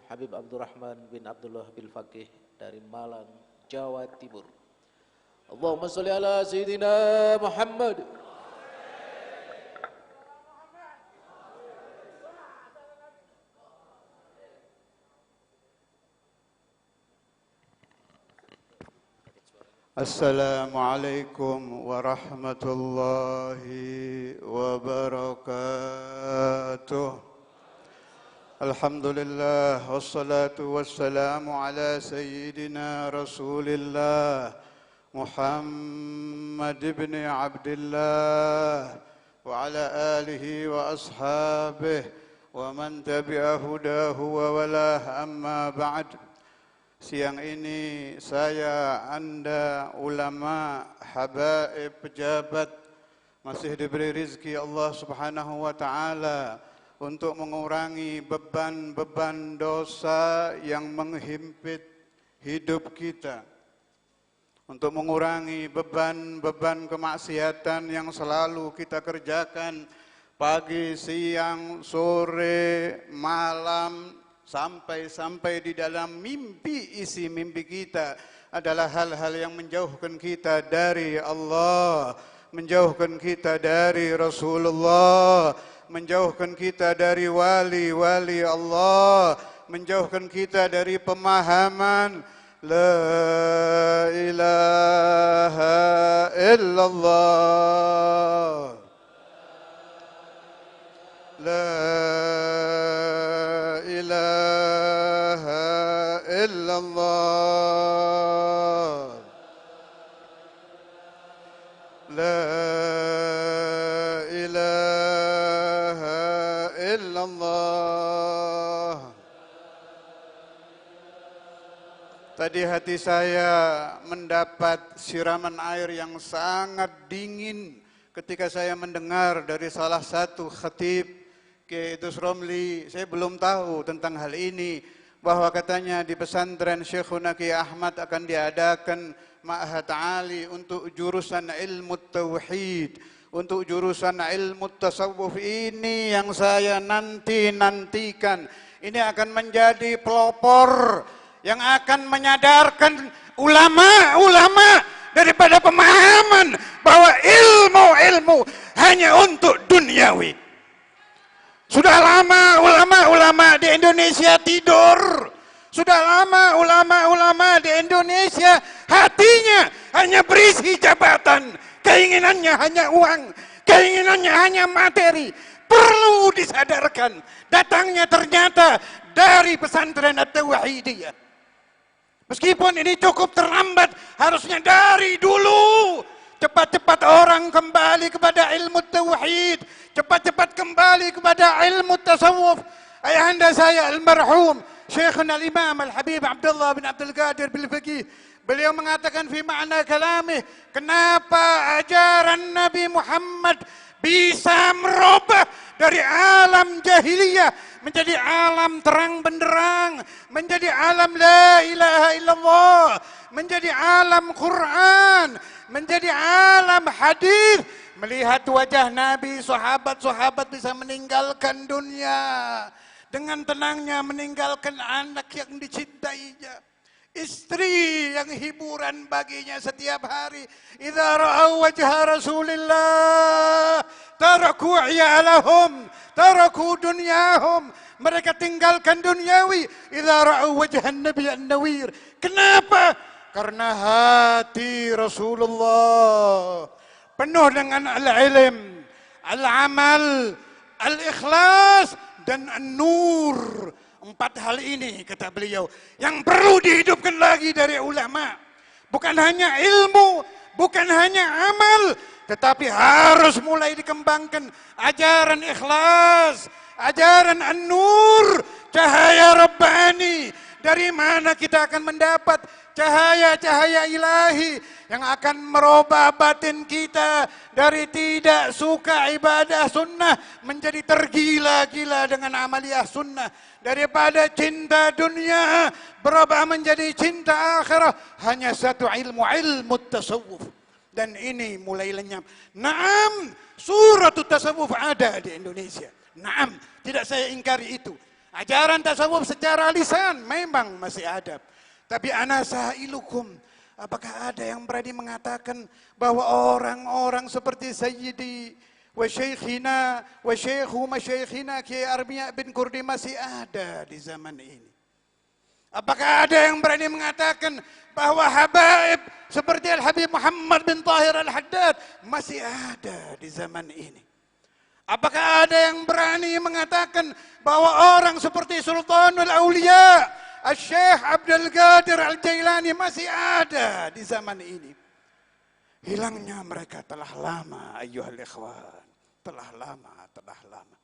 Habib Abdurrahman bin Abdullah bin Faqih dari Malang, Jawa Timur. Allahumma sholli ala Sayyidina Muhammad. Assalamualaikum warahmatullahi wabarakatuh. Alhamdulillah wassalatu wassalamu ala sayyidina Rasulillah Muhammad ibn Abdullah wa ala alihi wa ashabihi wa man tabi'a hudahu wa walah, amma ba'd. Siang ini saya, Anda, ulama, habaib, pejabat masih diberi rizki Allah Subhanahu wa ta'ala untuk mengurangi beban-beban dosa yang menghimpit hidup kita, untuk mengurangi beban-beban kemaksiatan yang selalu kita kerjakan pagi, siang, sore, malam, sampai di dalam mimpi. Isi mimpi kita adalah hal-hal yang menjauhkan kita dari Allah, menjauhkan kita dari Rasulullah, menjauhkan kita dari wali-wali Allah, menjauhkan kita dari pemahaman La ilaha illallah, La ilaha illallah, La ilaha illallah. Tadi hati saya mendapat siraman air yang sangat dingin ketika saya mendengar dari salah satu khatib, Kiai Idrus Romli. Saya belum tahu tentang hal ini, bahwa katanya di pesantren Syekhuna Kiai Ahmad akan diadakan ma'had ali untuk jurusan ilmu tauhid, untuk jurusan ilmu tasawuf. Ini yang saya nantikan. Ini akan menjadi pelopor yang akan menyadarkan ulama-ulama daripada pemahaman bahwa ilmu hanya untuk duniawi. Sudah lama ulama-ulama di Indonesia tidur. Sudah lama ulama-ulama di Indonesia hatinya hanya berisi jabatan. Keinginannya hanya uang. Keinginannya hanya materi. Perlu disadarkan. Datangnya ternyata dari pesantren At-Tauhidiyah. Meskipun ini cukup terlambat, harusnya dari dulu. Cepat-cepat orang kembali kepada ilmu tauhid, cepat-cepat kembali kepada ilmu tasawuf. Ayahanda saya almarhum Syekhuna al-Imam Al-Habib Abdullah bin Abdul Qadir bil Faqih, beliau mengatakan fi ma'na kalamih, kenapa ajaran Nabi Muhammad bisa merubah dari alam jahiliyah menjadi alam terang benderang, menjadi alam la ilaha illallah, menjadi alam Quran, menjadi alam hadis. Melihat wajah Nabi, sahabat-sahabat bisa meninggalkan dunia dengan tenangnya, meninggalkan anak yang dicintainya, istri yang hiburan baginya setiap hari. Idza ra'au wajha Rasulillah taraku iyalahum, taraku dunyahum. Mereka tinggalkan duniawi. Idza ra'au wajhan Nabi an-Nawir. Kenapa? Karena hati Rasulullah penuh dengan al-ilm, al-amal, al-ikhlas, dan an-nur. 4 hal ini, kata beliau, yang perlu dihidupkan lagi dari ulama. Bukan hanya ilmu, bukan hanya amal, tetapi harus mulai dikembangkan ajaran ikhlas, ajaran an-nur, cahaya Rabbani. Dari mana kita akan mendapat cahaya-cahaya ilahi yang akan merubah batin kita dari tidak suka ibadah sunnah menjadi tergila-gila dengan amaliyah sunnah, daripada cinta dunia berubah menjadi cinta akhirah. Hanya satu ilmu tasawuf, dan ini mulai lenyap. Naam, surat tasawuf ada di Indonesia. Naam, tidak saya ingkari itu. Ajaran tasawuf secara lisan memang masih ada. Tapi ana sa'ilukum, apakah ada yang berani mengatakan bahwa orang-orang seperti Sayyidi wa Syekhina wa Syekhu Masyaikhina Kiai Armia bin Kurdi masih ada di zaman ini? Apakah ada yang berani mengatakan bahwa habaib seperti Al-Habib Muhammad bin Tahir Al-Haddad masih ada di zaman ini? Apakah ada yang berani mengatakan bahwa orang seperti Sultanul Aulia, Al-Syekh Abdul Qadir Al-Jailani masih ada di zaman ini? Hilangnya mereka telah lama, ayyuhal ikhwan. Telah lama, telah lama.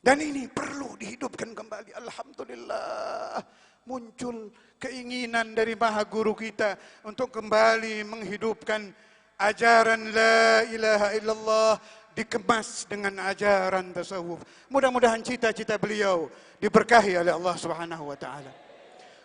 Dan ini perlu dihidupkan kembali. Alhamdulillah. Muncul keinginan dari Maha Guru kita untuk kembali menghidupkan ajaran La ilaha illallah, dikemas dengan ajaran tasawuf. Mudah-mudahan cita-cita beliau diberkahi oleh Allah Subhanahu wa taala.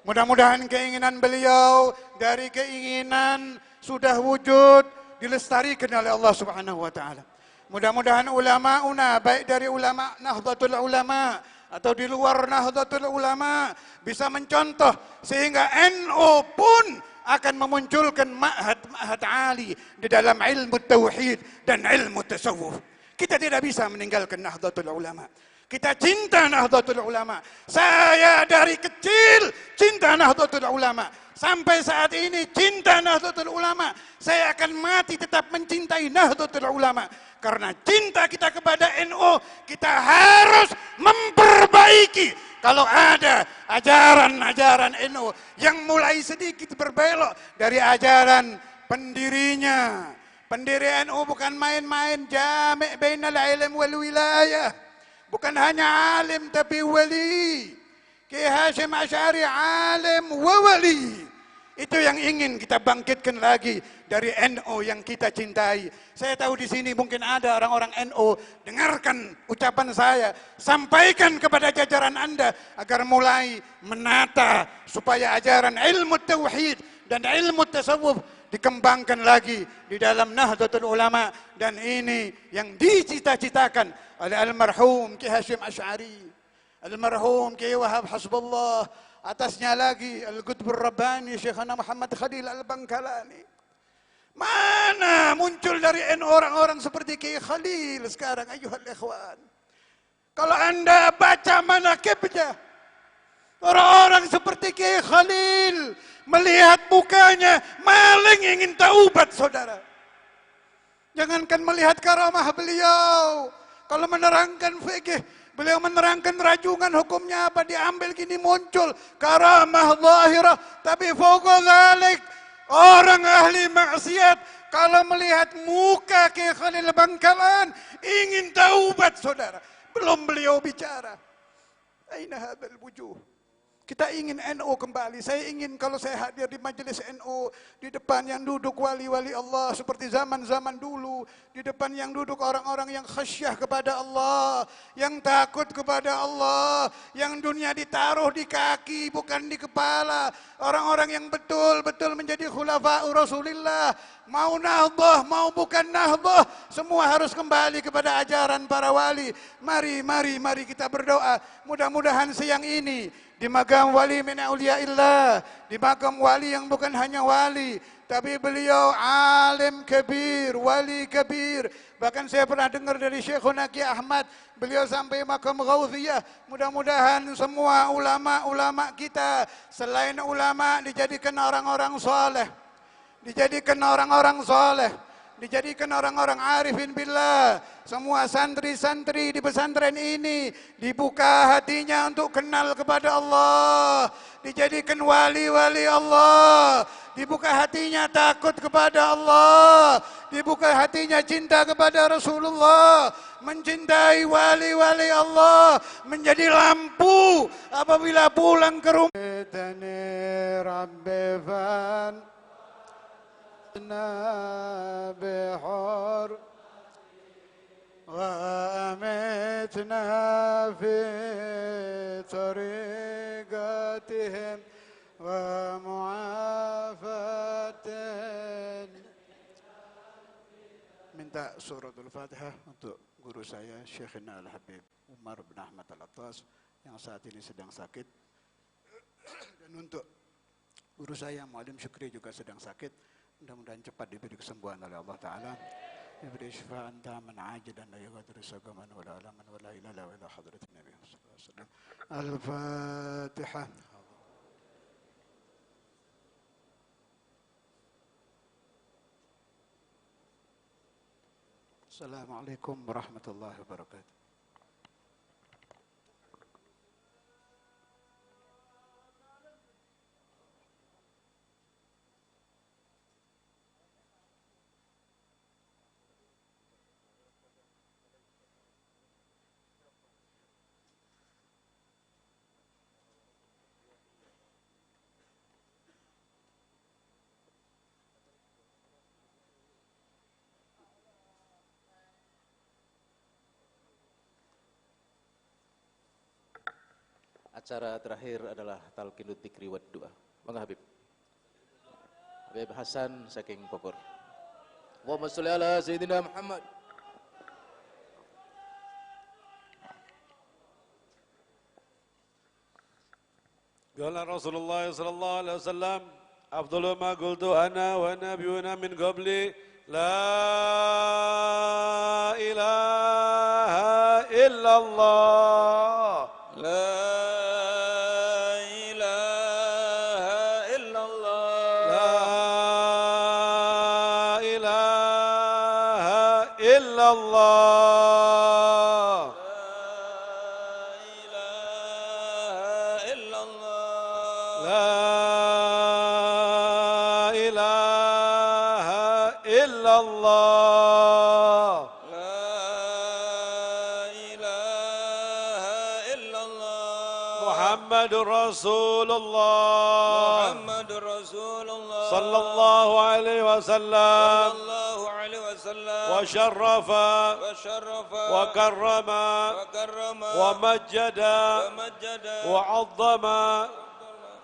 Mudah-mudahan keinginan beliau dari keinginan sudah wujud dilestarikan oleh Allah Subhanahu wa taala. Mudah-mudahan ulama-una, baik dari ulama Nahdlatul Ulama atau di luar Nahdlatul Ulama, bisa mencontoh sehingga NU pun akan memunculkan ma'had ali di dalam ilmu tauhid dan ilmu tasawuf. Kita tidak bisa meninggalkan Nahdlatul Ulama. Kita cinta Nahdlatul Ulama. Saya dari kecil cinta Nahdlatul Ulama. Sampai saat ini cinta Nahdlatul Ulama. Saya akan mati tetap mencintai Nahdlatul Ulama. Karena cinta kita kepada NU, kita harus memperbaiki. Kalau ada ajaran-ajaran NU yang mulai sedikit berbelok dari ajaran pendirinya. Pendiri NU bukan main-main, jami' bainal ilm wal wilayah. Bukan hanya alim tapi wali. Kiai Hasyim Asy'ari alim wa wali. Itu yang ingin kita bangkitkan lagi dari NU yang kita cintai. Saya tahu di sini mungkin ada orang-orang NU, dengarkan ucapan saya, sampaikan kepada jajaran Anda agar mulai menata supaya ajaran ilmu tauhid dan ilmu tasawuf dikembangkan lagi di dalam Nahdlatul Ulama, dan ini yang dicita-citakan oleh almarhum Kiai Hasyim Asy'ari, almarhum Kiai Wahab Hasbullah, atasnya lagi Al-Qutbur Rabbani Syekhana Muhammad Khalil Al-Bangkalani. Mana muncul dari orang-orang seperti Kiai Khalil sekarang, ayuhal ikhwan? Kalau Anda baca manaqibnya, orang-orang seperti Kiai Khalil melihat mukanya maling ingin taubat, saudara. Jangankan melihat karamah beliau, kalau menerangkan fikih, beliau menerangkan rajungan hukumnya apa, diambil gini muncul karamah zahirah, tapi fauqa dzalik orang ahli maksiat kalau melihat muka Kiai Khalil Bangkalan ingin taubat, saudara. Belum beliau bicara. Aina hadzal wujuh? Kita ingin NU kembali. Saya ingin kalau saya hadir di majelis NU, di depan yang duduk wali-wali Allah seperti zaman-zaman dulu. Di depan yang duduk orang-orang yang khasyah kepada Allah, yang takut kepada Allah, yang dunia ditaruh di kaki bukan di kepala. Orang-orang yang betul-betul menjadi khulafa'ur Rasulillah. Mau nahdah, mau bukan nahdah, semua harus kembali kepada ajaran para wali. Mari kita berdoa. Mudah-mudahan siang ini di makam wali min auliyaillah, di makam wali yang bukan hanya wali, tapi beliau alim kabir, wali kabir. Bahkan saya pernah dengar dari Syekhuna Kiai Ahmad, beliau sampai makam Ghausiyah. Mudah-mudahan semua ulama-ulama kita selain ulama dijadikan orang-orang soleh, dijadikan orang-orang soleh, dijadikan orang-orang arifin billah. Semua santri-santri di pesantren ini dibuka hatinya untuk kenal kepada Allah, dijadikan wali-wali Allah, dibuka hatinya takut kepada Allah, dibuka hatinya cinta kepada Rasulullah, mencintai wali-wali Allah, menjadi lampu apabila pulang ke rumah. بحر وأمتنا في طريقتهم ومعافاة. Minta suratul Fatihah untuk guru saya Syekhina Al-Habib Umar bin Ahmad Al-Attas yang saat ini sedang sakit. Dan untuk guru saya Muallim Syukri juga sedang sakit. Mudah-mudahan cepat diberi kesembuhan oleh Allah Ta'ala. Diberi syifaan taman ajilan la yughadiru saqaman wala alaman wala ilaha illa hadratin Nabi sallallahu alaihi wasallam. Al-Fatihah. Assalamualaikum warahmatullahi wabarakatuh. Acara terakhir adalah talqinud dzikri wad doa. Monggo Habib. Habib Hasan saking Bogor. Allahumma sholli ala sayyidina Muhammad. Qala Rasulullah sallallahu alaihi wasallam, afdalu ma qultu ana wa nabiyuna min qabli, la ilaha illallah. La Rasulullah Muhammadur Rasulullah sallallahu alaihi wasallam wa syarrafa wa karrama wa majjada wa 'azzama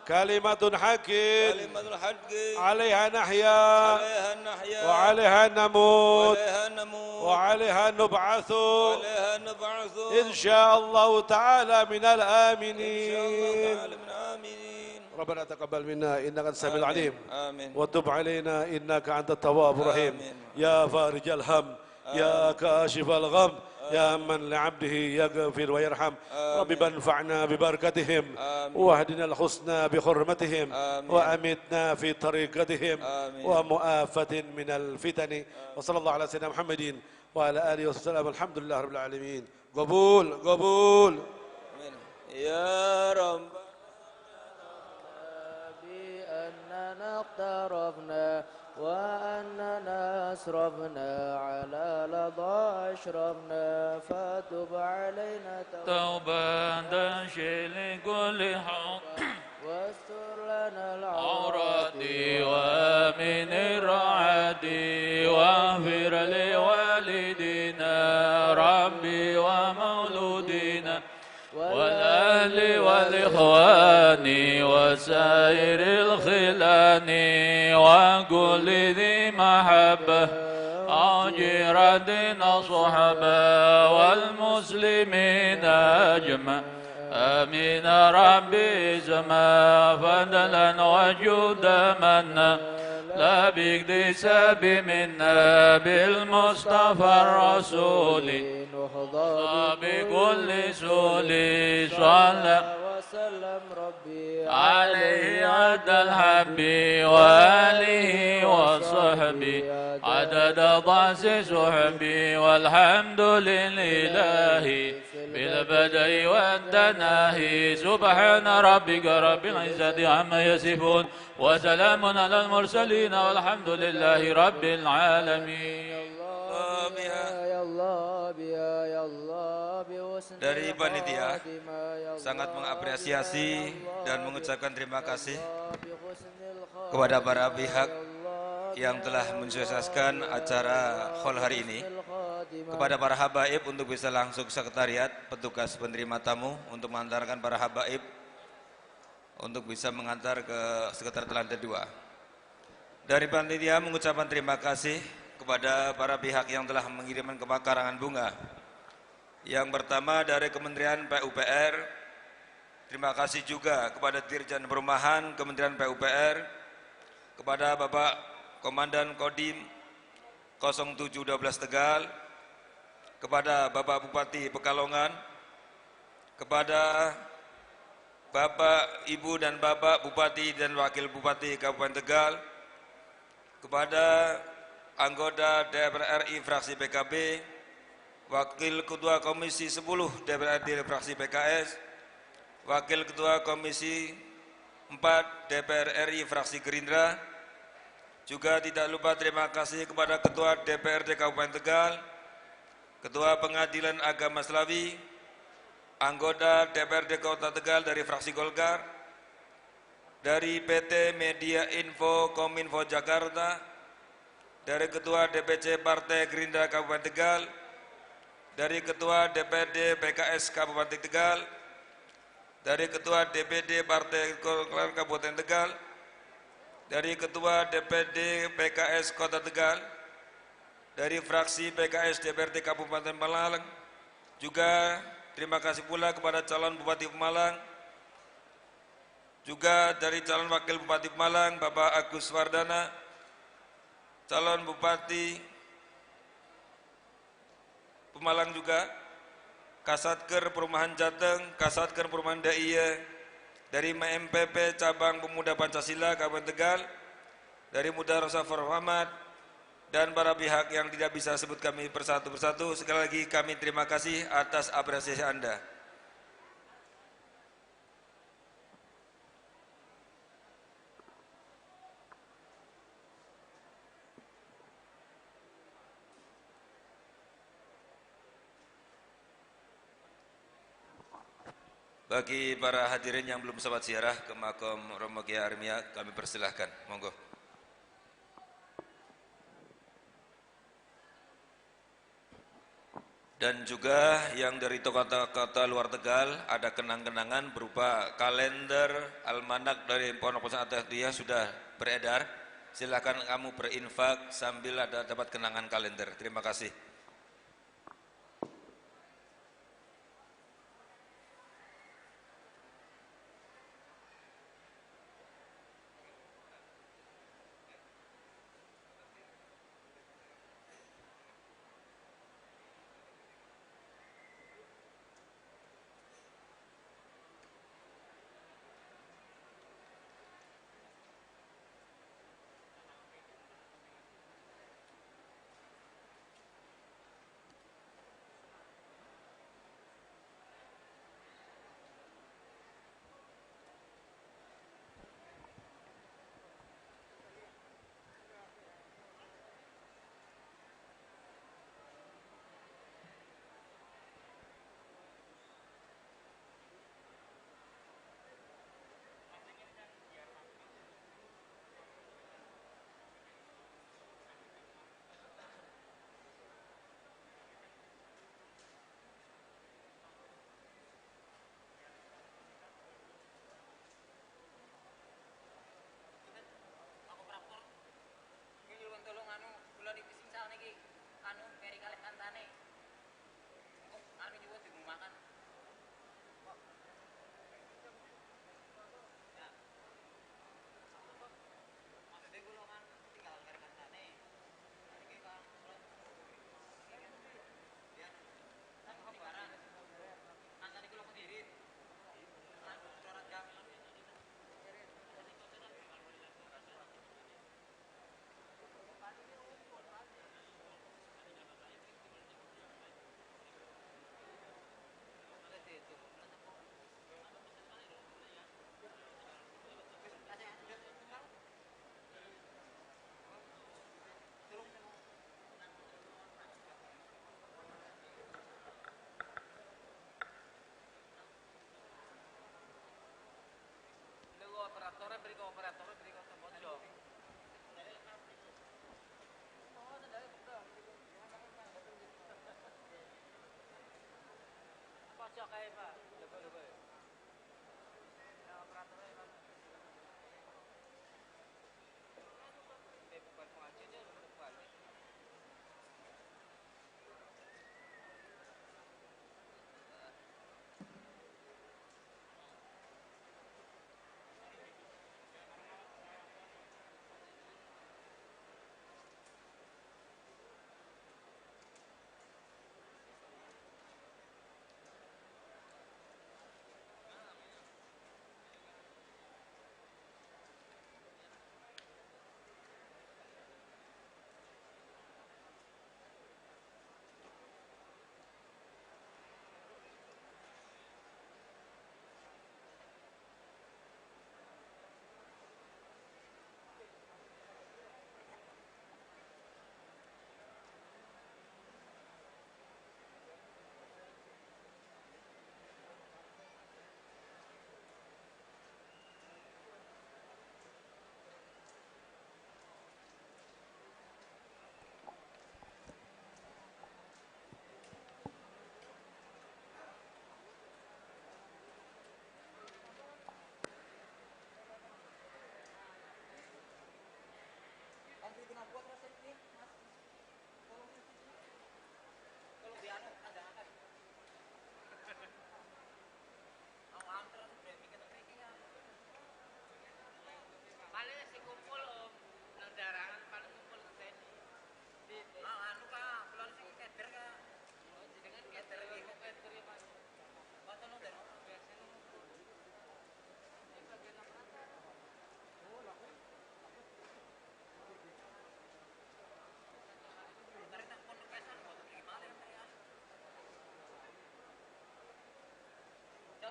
kalimatun haqqin alaiha nahya wa alaiha namut wa alaiha nub'atsu insyaallah ta'ala minal aminin. ربنا تقبل منا إنك أنت السميع العليم وتب علينا إنك أنت التواب الرحيم يا فارج الهم يا كاشف الغم يا من لعبده يغفر ويرحم رب انفعنا ببركتهم واهدنا الحسنى بحرمتهم وأمتنا في طريقتهم ومؤافة من الفتن وصلى الله على سيدنا محمد وعلى آله وسلم الحمد لله رب العالمين. قبول قبول يا رب اقتربنا وأننا أسرفنا على لظى أشرفنا فتب علينا توبة تشيل كل حق واستر لنا العورات ومن الرعد واغفر لوالدينا ربي ومولودينا والأهل والإخوان وسائر الخلان وكل ذي محبة أجرة صحبة والمسلمين أجمع آمين ربي سما فضلا وجود منا لا باكتساب منا بالمصطفى الرسول بكل سول صلى وسلم ربي عليه عد الحب وآله وصحبه عدد ضاس صحبي والحمد لله بالبدء والتناهي سبحان ربك رب العزة عما يصفون وسلام على المرسلين والحمد لله رب العالمين. Dari panitia sangat mengapresiasi dan mengucapkan terima kasih kepada para pihak yang telah mensukseskan acara hall hari ini, kepada para habaib untuk bisa langsung ke sekretariat, petugas penerima tamu untuk mengantarkan para habaib untuk bisa mengantar ke sekretariat lantai 2. Dari panitia mengucapkan terima kasih kepada para pihak yang telah mengirimkan karangan bunga. Yang pertama dari Kementerian PUPR Terima kasih juga kepada Dirjen Perumahan Kementerian PUPR, kepada Bapak Komandan Kodim 0712 Tegal, kepada Bapak Bupati Pekalongan, kepada Bapak, Ibu dan Bapak Bupati dan Wakil Bupati Kabupaten Tegal, kepada anggota DPR RI fraksi PKB, Wakil Ketua Komisi 10 DPRD fraksi PKS, Wakil Ketua Komisi 4 DPR RI fraksi Gerindra, juga tidak lupa terima kasih kepada Ketua DPRD Kabupaten Tegal, Ketua Pengadilan Agama Slawi, anggota DPRD Kota Tegal dari fraksi Golkar, dari PT Media Info Kominfo Jakarta, dari Ketua DPC Partai Gerindra Kabupaten Tegal, dari Ketua DPRD PKS Kabupaten Tegal, dari Ketua DPD Partai Golkar Kabupaten Tegal, dari Ketua DPD PKS Kota Tegal, dari fraksi PKS DPRD Kabupaten Pemalang, juga terima kasih pula kepada calon Bupati Pemalang, juga dari calon Wakil Bupati Pemalang Bapak Agus Wardana, calon Bupati Pemalang juga, Kasatker Perumahan Jateng, Kasatker Perumahan DIY, dari MPP Cabang Pemuda Pancasila Kabupaten Tegal, dari Mudarosah Muhammad, dan para pihak yang tidak bisa sebut kami persatu-persatu. Sekali lagi kami terima kasih atas apresiasi Anda. Bagi para hadirin yang belum sempat ziarah ke makam Romo Kiai Armia, kami persilahkan, monggo. Dan juga yang dari kota-kota luar Tegal ada kenang-kenangan berupa kalender almanak dari Pondok Pesantren Atahidiyah sudah beredar. Silakan kamu berinfak sambil ada dapat kenangan kalender. Terima kasih.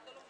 tolong